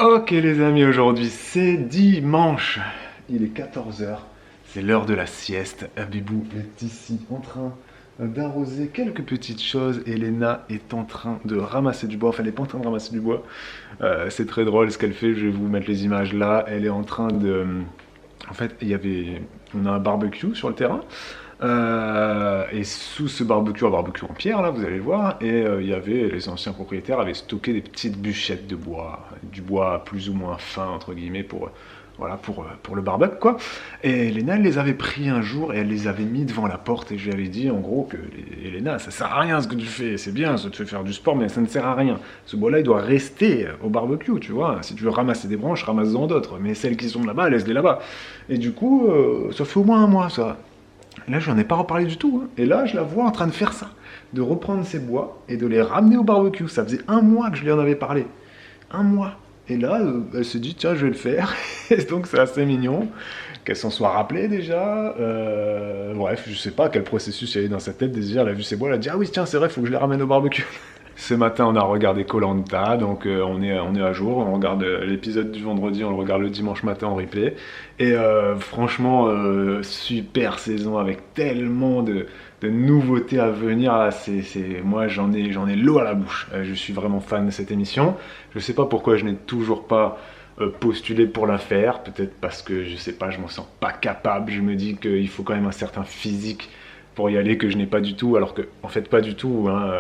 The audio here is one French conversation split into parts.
Ok les amis, aujourd'hui c'est dimanche, il est 14 heures. C'est l'heure de la sieste. Abibou est ici en train d'arroser quelques petites choses. Elena est en train de ramasser du bois, enfin elle n'est pas en train de ramasser du bois. C'est très drôle ce qu'elle fait, je vais vous mettre les images là. Elle est en train de... En fait, on a un barbecue sur le terrain. Et sous ce barbecue, un barbecue en pierre, là, vous allez le voir, et les anciens propriétaires avaient stocké des petites bûchettes de bois, du bois plus ou moins fin, entre guillemets, pour le barbecue, quoi. Et Elena, elle les avait pris un jour, et elle les avait mis devant la porte, et je lui avais dit, en gros, que Elena, ça sert à rien ce que tu fais, c'est bien, ça te fait faire du sport, mais ça ne sert à rien. Ce bois-là, il doit rester au barbecue, tu vois. Si tu veux ramasser des branches, ramasse-en d'autres, mais celles qui sont là-bas, laisse-les là-bas. Et du coup, ça fait au moins un mois, ça. Et là, je n'en ai pas reparlé du tout. Hein. Et là, je la vois en train de faire ça. De reprendre ses bois et de les ramener au barbecue. Ça faisait un mois que je lui en avais parlé. Un mois. Et là, elle se dit, tiens, je vais le faire. Et donc, c'est assez mignon qu'elle s'en soit rappelée déjà. Bref, je sais pas quel processus il y avait dans sa tête. Déjà, elle a vu ses bois, elle a dit, ah oui, tiens, c'est vrai, il faut que je les ramène au barbecue. Ce matin, on a regardé koh, donc on est à jour. On regarde l'épisode du vendredi, on le regarde le dimanche matin en replay. Et franchement, super saison avec tellement de nouveautés à venir. Là, moi, j'en ai l'eau à la bouche. Je suis vraiment fan de cette émission. Je sais pas pourquoi je n'ai toujours pas postulé pour la faire. Peut-être parce que, je sais pas, je m'en sens pas capable. Je me dis qu'il faut quand même un certain physique pour y aller que je n'ai pas du tout, alors que en fait pas du tout, hein,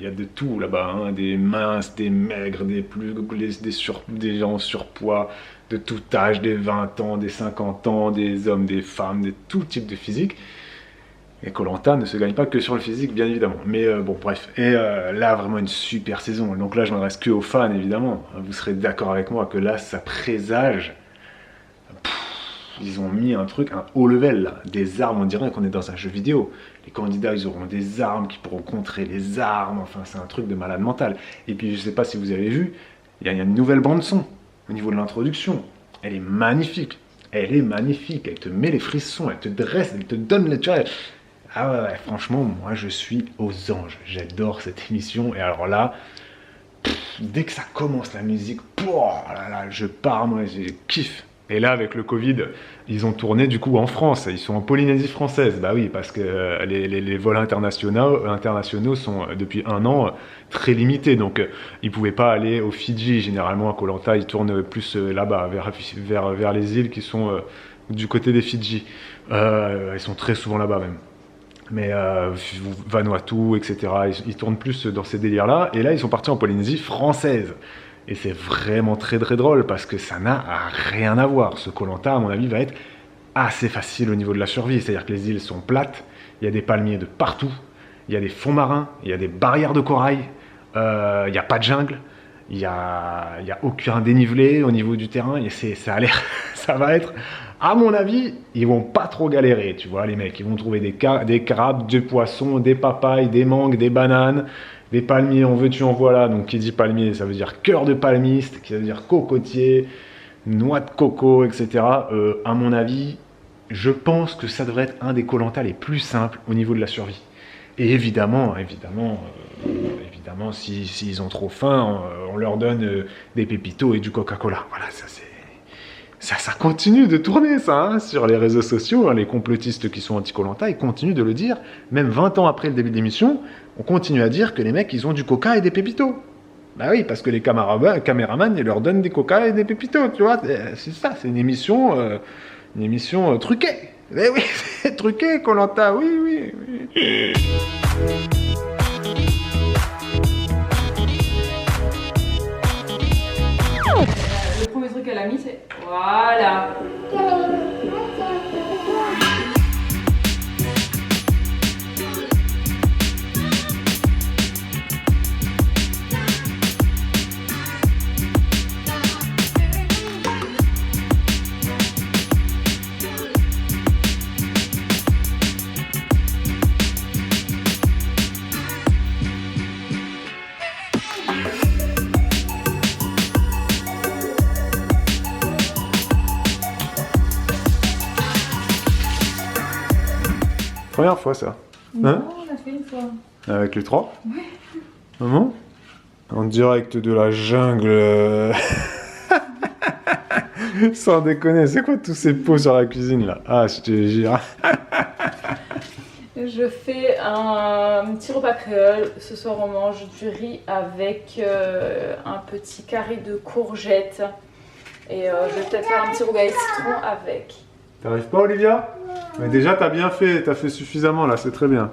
y a de tout là-bas, hein, des minces, des maigres, des gens en surpoids, de tout âge, des 20 ans, des 50 ans, des hommes, des femmes, de tout type de physique. Et koh ne se gagne pas que sur le physique, bien évidemment. Mais bon, bref. Et là, vraiment une super saison. Donc là, je m'adresse que aux fans, évidemment. Vous serez d'accord avec moi que là, ça présage. Ils ont mis un truc, un haut level, là. Des armes, on dirait qu'on est dans un jeu vidéo. Les candidats, ils auront des armes qui pourront contrer les armes. Enfin, c'est un truc de malade mental. Et puis, je sais pas si vous avez vu, il y a une nouvelle bande-son au niveau de l'introduction. Elle est magnifique. Elle est magnifique. Elle te met les frissons, elle te dresse, elle te donne les... Ah ouais, franchement, moi, je suis aux anges. J'adore cette émission. Et alors là, dès que ça commence, la musique, là, je pars, moi, je kiffe. Et là, avec le Covid, ils ont tourné du coup en France. Ils sont en Polynésie française. Bah oui, parce que les vols internationaux sont depuis un an très limités. Donc, ils ne pouvaient pas aller au Fidji. Généralement, à koh Lanta, ils tournent plus là-bas, vers les îles qui sont du côté des Fidji. Ils sont très souvent là-bas même. Mais Vanuatu, etc. Ils tournent plus dans ces délires-là. Et là, ils sont partis en Polynésie française. Et c'est vraiment très très drôle parce que ça n'a rien à voir. Ce koh Lanta, à mon avis, va être assez facile au niveau de la survie. C'est-à-dire que les îles sont plates, il y a des palmiers de partout, il y a des fonds marins, il y a des barrières de corail, il n'y a pas de jungle, il n'y a aucun dénivelé au niveau du terrain. Et ça va être, à mon avis, ils vont pas trop galérer, tu vois, les mecs. Ils vont trouver des crabes, des poissons, des papayes, des mangues, des bananes. Des palmiers, en veux-tu, en voilà. Donc, qui dit palmier, ça veut dire cœur de palmiste, qui veut dire cocotier, noix de coco, etc. À mon avis, je pense que ça devrait être un des koh Lanta les plus simples au niveau de la survie. Et évidemment, s'ils ont trop faim, on leur donne des pépitos et du Coca-Cola. Voilà, ça continue de tourner, ça, hein, sur les réseaux sociaux. Hein, les complotistes qui sont anti-koh Lanta, ils continuent de le dire. Même 20 ans après le début de l'émission, on continue à dire que les mecs, ils ont du coca et des pépitos. Bah oui, parce que les caméramans, ils leur donnent des coca et des pépitos, tu vois. C'est ça, c'est une émission truquée. Eh oui, c'est truqué, koh Lanta, oui, oui, oui. Le premier truc qu'elle a mis, c'est... Voilà. Première fois, ça. Non, Hein? on l'a fait une fois. Avec les trois? Ouais. Maman? En direct de la jungle. Sans déconner, c'est quoi tous ces pots sur la cuisine là? Ah, je te jure. Je fais un petit repas créole. Ce soir, on mange du riz avec un petit carré de courgettes. Et je vais peut-être faire un petit rougail citron avec. T'arrives pas, Olivia? Mais déjà, t'as bien fait, t'as fait suffisamment là, c'est très bien.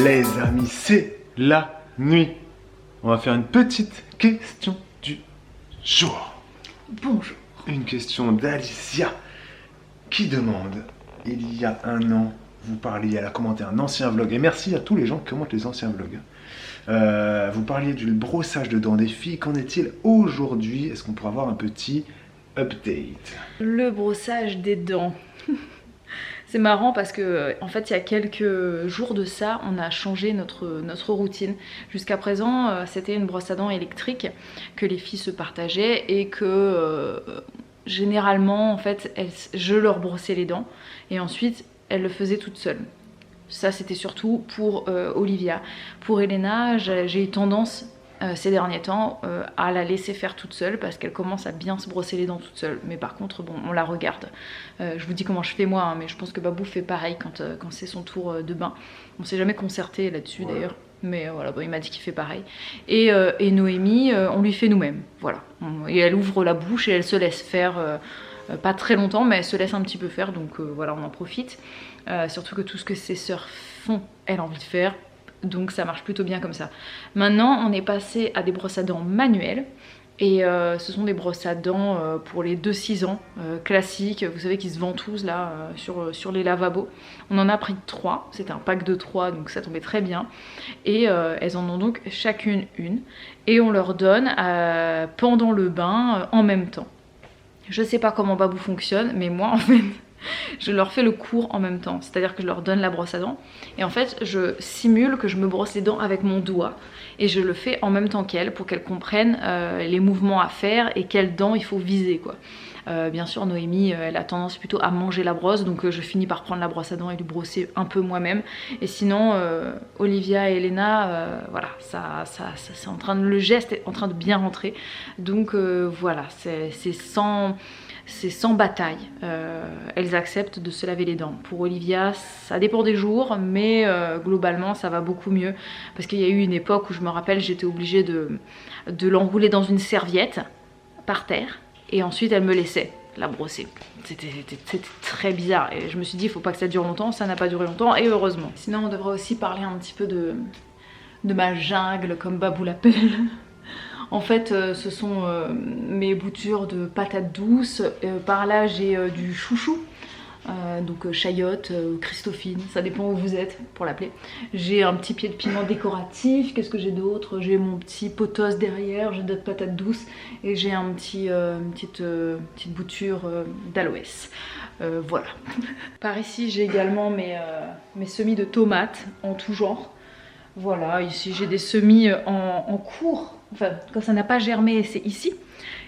Les amis, c'est la nuit. On va faire une petite question du jour. Bonjour. Une question d'Alicia qui demande, il y a un an, vous parliez, elle a commenté un ancien vlog, et merci à tous les gens qui commentent les anciens vlogs. Vous parliez du brossage de dents des filles, qu'en est-il aujourd'hui? Est-ce qu'on pourra avoir un petit update? Le brossage des dents. C'est marrant parce que en fait il y a quelques jours de ça on a changé notre routine. Jusqu'à présent c'était une brosse à dents électrique que les filles se partageaient et que généralement en fait je leur brossais les dents et ensuite elles le faisaient toutes seules. Ça c'était surtout pour Olivia. Pour Elena j'ai eu tendance ces derniers temps à la laisser faire toute seule parce qu'elle commence à bien se brosser les dents toute seule. Mais par contre bon on la regarde. Je vous dis comment je fais moi hein, mais je pense que Babou fait pareil quand c'est son tour de bain. On s'est jamais concerté là-dessus d'ailleurs. Mais voilà, bon, il m'a dit qu'il fait pareil. Et Noémie, on lui fait nous-mêmes. Voilà. Et elle ouvre la bouche et elle se laisse faire, pas très longtemps, mais elle se laisse un petit peu faire. Donc voilà, on en profite. Surtout que tout ce que ses sœurs font, elle a envie de faire. Donc ça marche plutôt bien comme ça. Maintenant, on est passé à des brosses à dents manuelles. Et ce sont des brosses à dents pour les 2-6 ans, classiques, vous savez qu'ils se ventoussent là sur les lavabos. On en a pris 3, c'était un pack de 3 donc ça tombait très bien. Et elles en ont donc chacune une. Et on leur donne pendant le bain en même temps. Je sais pas comment Babou fonctionne, mais moi en fait... je leur fais le cours en même temps, c'est-à-dire que je leur donne la brosse à dents et en fait je simule que je me brosse les dents avec mon doigt et je le fais en même temps qu'elles pour qu'elles comprennent les mouvements à faire et quelles dents il faut viser quoi. Bien sûr Noémie elle a tendance plutôt à manger la brosse donc je finis par prendre la brosse à dents et lui brosser un peu moi-même et sinon Olivia et Elena voilà ça c'est en train de, le geste est en train de bien rentrer donc voilà c'est sans bataille, elles acceptent de se laver les dents. Pour Olivia, ça dépend des jours, mais globalement ça va beaucoup mieux. Parce qu'il y a eu une époque où je me rappelle, j'étais obligée de l'enrouler dans une serviette, par terre, et ensuite elle me laissait la brosser. C'était très bizarre, et je me suis dit, il faut pas que ça dure longtemps, ça n'a pas duré longtemps, et heureusement. Sinon on devrait aussi parler un petit peu de ma jungle, comme Babou l'appelle. En fait, ce sont mes boutures de patates douces. Par là, j'ai du chouchou, donc chayotte, Christophine, ça dépend où vous êtes pour l'appeler. J'ai un petit pied de piment décoratif. Qu'est-ce que j'ai d'autre? J'ai mon petit potos derrière, j'ai d'autres patates douces et j'ai une petite bouture d'aloès. Voilà. Par ici, j'ai également mes semis de tomates en tout genre. Voilà, ici j'ai des semis en cours. Enfin, quand ça n'a pas germé, c'est ici.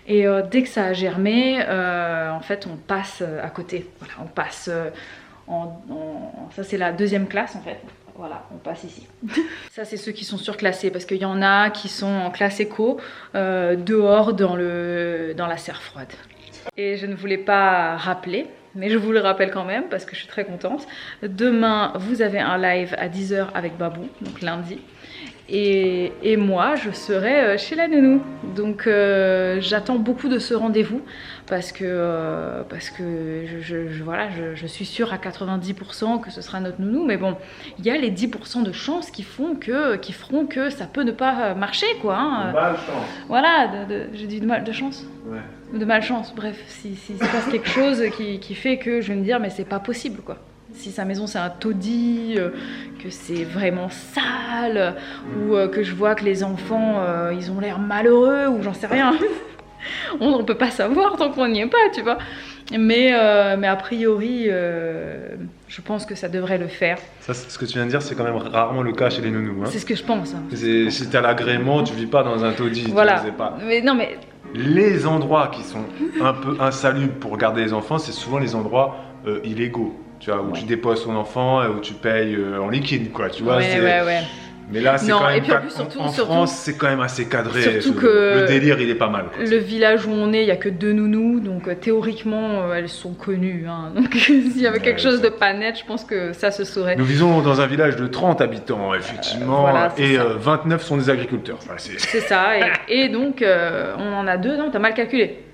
Et dès que ça a germé, en fait, on passe à côté. Voilà, on passe ça, c'est la deuxième classe, en fait. Voilà, on passe ici. Ça, c'est ceux qui sont surclassés, parce qu'il y en a qui sont en classe éco, dehors dans la serre froide. Et je ne voulais pas rappeler, mais je vous le rappelle quand même, parce que je suis très contente. Demain, vous avez un live à 10 h avec Babou, donc lundi. Et moi je serai chez la nounou donc j'attends beaucoup de ce rendez-vous parce que je suis sûre à 90% que ce sera notre nounou, mais bon il y a les 10% de chances qui feront que ça peut ne pas marcher quoi hein. De malchance. Voilà, j'ai dit de chance. Ouais. De malchance, bref, si se passe quelque chose qui fait que je vais me dire mais c'est pas possible quoi. Si sa maison c'est un taudis, que c'est vraiment sale, ou que je vois que les enfants ils ont l'air malheureux, ou j'en sais rien. On peut pas savoir tant qu'on n'y est pas, tu vois. Mais a priori, je pense que ça devrait le faire. Ça, ce que tu viens de dire, c'est quand même rarement le cas chez les nounous. Hein. C'est ce que je pense. Hein. Si t'as l'agrément, tu vis pas dans un taudis. Voilà. Tu sais pas. Mais non, mais Les endroits qui sont un peu insalubres pour garder les enfants, c'est souvent les endroits illégaux. Tu vois, où tu déposes ton enfant, où tu payes en liquide, quoi. Tu vois, ouais. Mais là, c'est Non, quand même et puis en plus, en France, c'est quand même assez cadré. Surtout que le délire, il est pas mal. Quoi. Le village où on est, il n'y a que 2 nounous, donc théoriquement, elles sont connues. Hein. Donc s'il y avait quelque chose de pas net, je pense que ça se saurait. Nous vivons dans un village de 30 habitants, effectivement, voilà, et 29 sont des agriculteurs. Enfin, c'est ça, et donc on en a 2, non, t'as mal calculé.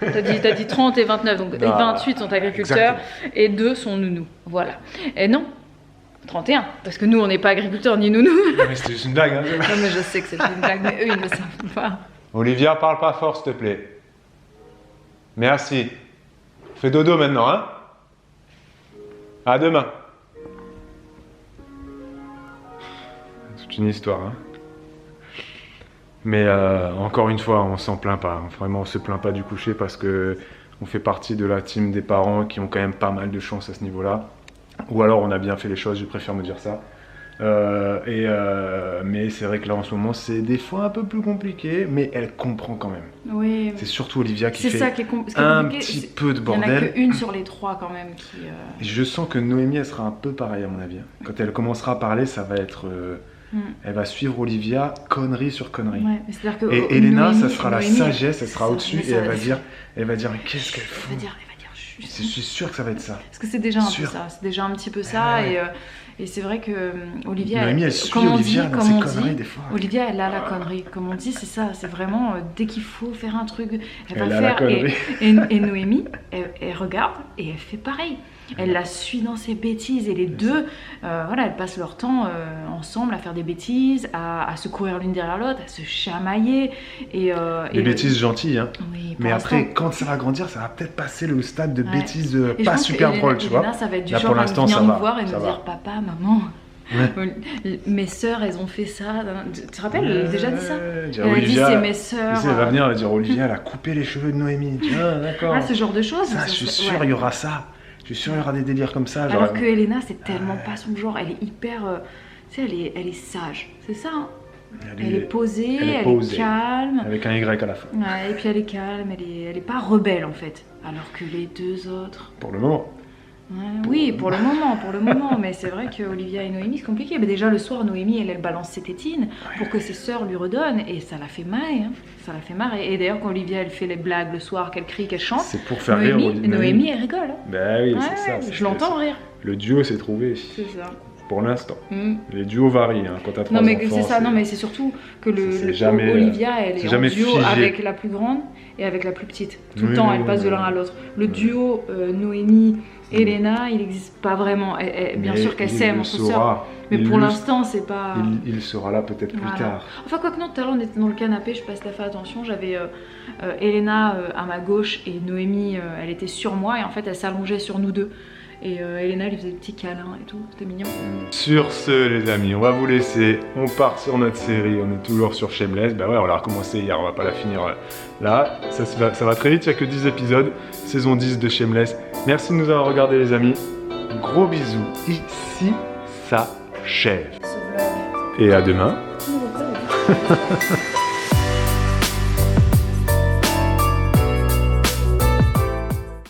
T'as dit 30 et 29, donc 28 sont agriculteurs, exactement. Et 2 sont nounous. Voilà. Et non, 31, parce que nous on n'est pas agriculteurs ni nounous. Non mais c'était juste une blague. Hein. Non mais je sais que c'est une blague, mais eux ils ne le savent pas. Olivia, parle pas fort s'il te plaît. Merci. Fais dodo maintenant, hein. À demain. C'est une histoire, hein. Mais encore une fois, on s'en plaint pas. Vraiment, on se plaint pas du coucher parce que on fait partie de la team des parents qui ont quand même pas mal de chance à ce niveau-là. Ou alors on a bien fait les choses, je préfère me dire ça. Mais c'est vrai que là en ce moment c'est des fois un peu plus compliqué, mais elle comprend quand même. Oui. C'est surtout Olivia qui fait un petit peu de bordel. Il n'y en a qu'une sur les 3 quand même qui... Et je sens que Noémie elle sera un peu pareille à mon avis. Quand elle commencera à parler, ça va être... Elle va suivre Olivia connerie sur connerie. Ouais, mais que et Elena, ça sera la sagesse, elle sera au-dessus et elle va dire mais qu'est-ce qu'elle fout ? Je suis sûr que ça va être ça. Parce que c'est déjà un peu ça, c'est déjà un petit peu ça. Et c'est vrai que Olivia, Noémie, elle suit Olivia dans ses conneries des fois. Olivia, elle a la connerie. Comme on dit, c'est ça. C'est vraiment dès qu'il faut faire un truc, elle va a faire. La connerie. Et Noémie, elle regarde et elle fait pareil. Elle la suit dans ses bêtises et les deux, voilà, elles passent leur temps ensemble à faire des bêtises, à se courir l'une derrière l'autre, à se chamailler. Des bêtises gentilles, hein. Oui, mais après, quand ça va grandir, ça va peut-être passer le stade de bêtises pas super drôle, tu vois. Elena, ça va être du là, genre à venir nous voir et nous va. dire papa, maman. Ouais. Mes sœurs, elles ont fait ça. Tu te rappelles, elle a déjà dit ça. Elle a dit c'est mes sœurs. Elle va venir, elle va dire Olivia, elle a coupé les cheveux de Noémie. Ah, d'accord. Ah, ce genre de choses. Ça, je suis sûr, il y aura ça. Je suis sûr, il y aura des délires comme ça. Alors que Elena, c'est tellement pas son genre. Elle est hyper. Tu sais, elle est sage. C'est ça. Hein. Elle est posée, elle est calme. Avec un Y à la fin. Ouais, et puis elle est calme, elle est pas rebelle en fait. Alors que les 2 autres. Pour le moment. Oui, pour le moment, mais c'est vrai que Olivia et Noémie, c'est compliqué. Mais déjà, le soir, Noémie, elle balance ses tétines pour que ses sœurs lui redonnent, et ça la fait marrer. Hein. Ça la fait marrer. Et d'ailleurs, quand Olivia, elle fait les blagues le soir, qu'elle crie, qu'elle chante, c'est pour faire rire Noémie, elle rigole. Hein. Ben oui, c'est ça. Je l'entends rire. Le duo s'est trouvé. C'est ça. Pour l'instant. Les duos varient hein, quand t'as 3 enfants. Non, mais enfants, c'est ça. Non, mais c'est surtout que Olivia, elle est en duo figé. avec la plus grande et avec la plus petite. Tout le temps, elle passe de l'un à l'autre. Le duo Noémie... Elena, il n'existe pas vraiment. Bien sûr qu'elle s'aime entre sœurs, mais pour l'instant, c'est pas. Il sera là peut-être plus tard. Enfin, quoi que non, tout à l'heure, on était dans le canapé, je sais pas si t'as fait attention, j'avais Elena à ma gauche et Noémie, elle était sur moi, et en fait, elle s'allongeait sur nous deux. Et Elena lui faisait des petits câlins et tout, c'était mignon. Sur ce, les amis, on va vous laisser. On part sur notre série, on est toujours sur Shameless. Bah ouais, on l'a recommencé hier, on va pas la finir là. Ça va très vite, il n'y a que 10 épisodes. Saison 10 de Shameless. Merci de nous avoir regardés, les amis. Gros bisous. Ici, ça chèvre. Et à demain.